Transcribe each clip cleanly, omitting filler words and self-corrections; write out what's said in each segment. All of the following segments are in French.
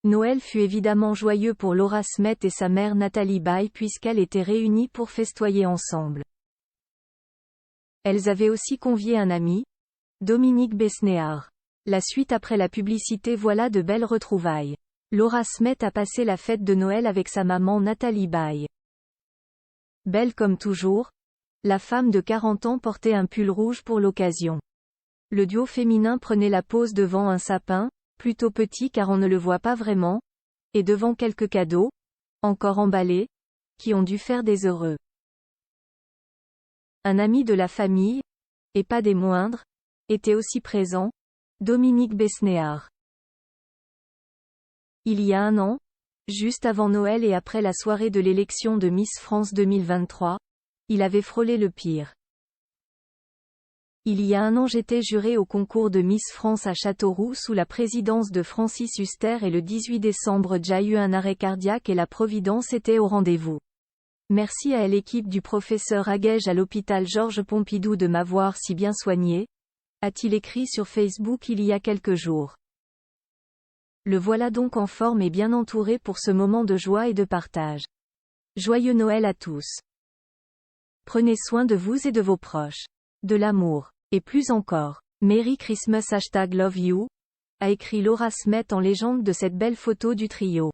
Noël fut évidemment joyeux pour Laura Smet et sa mère Nathalie Baye puisqu'elles étaient réunies pour festoyer ensemble. Elles avaient aussi convié un ami, Dominique Besnéard. La suite après la publicité, voilà de belles retrouvailles. Laura Smet a passé la fête de Noël avec sa maman Nathalie Baye. Belle comme toujours, la femme de 40 ans portait un pull rouge pour l'occasion. Le duo féminin prenait la pose devant un sapin, plutôt petit car on ne le voit pas vraiment, et devant quelques cadeaux, encore emballés, qui ont dû faire des heureux. Un ami de la famille, et pas des moindres, était aussi présent, Dominique Besnéard. Il y a un an, juste avant Noël et après la soirée de l'élection de Miss France 2023, il avait frôlé le pire. Il y a un an j'étais jurée au concours de Miss France à Châteauroux sous la présidence de Francis Huster et le 18 décembre j'ai eu un arrêt cardiaque et la providence était au rendez-vous. Merci à l'équipe du professeur Aguège à l'hôpital Georges Pompidou de m'avoir si bien soignée, a-t-il écrit sur Facebook il y a quelques jours. Le voilà donc en forme et bien entouré pour ce moment de joie et de partage. Joyeux Noël à tous. Prenez soin de vous et de vos proches. De l'amour. Et plus encore. Merry Christmas #LoveYou, a écrit Laura Smet en légende de cette belle photo du trio.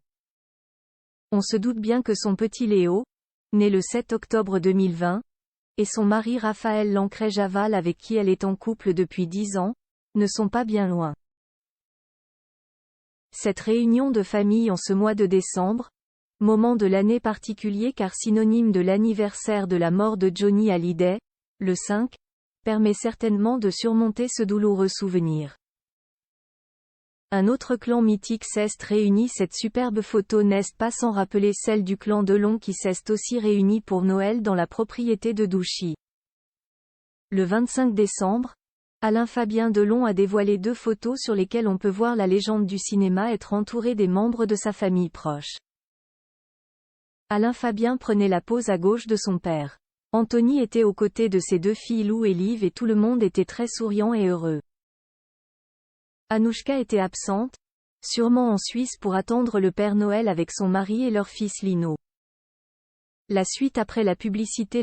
On se doute bien que son petit Léo, né le 7 octobre 2020, et son mari Raphaël Lancret-Javal avec qui elle est en couple depuis 10 ans, ne sont pas bien loin. Cette réunion de famille en ce mois de décembre, moment de l'année particulier car synonyme de l'anniversaire de la mort de Johnny Hallyday, le 5, permet certainement de surmonter ce douloureux souvenir. Un autre clan mythique s'est réuni. Cette superbe photo n'est pas sans rappeler celle du clan Delon qui s'est aussi réuni pour Noël dans la propriété de Douchy. Le 25 décembre, Alain Fabien Delon a dévoilé 2 photos sur lesquelles on peut voir la légende du cinéma être entouré des membres de sa famille proche. Alain Fabien prenait la pose à gauche de son père. Anthony était aux côtés de ses 2 filles Lou et Liv et tout le monde était très souriant et heureux. Anouchka était absente, sûrement en Suisse pour attendre le Père Noël avec son mari et leur fils Lino. La suite après la publicité.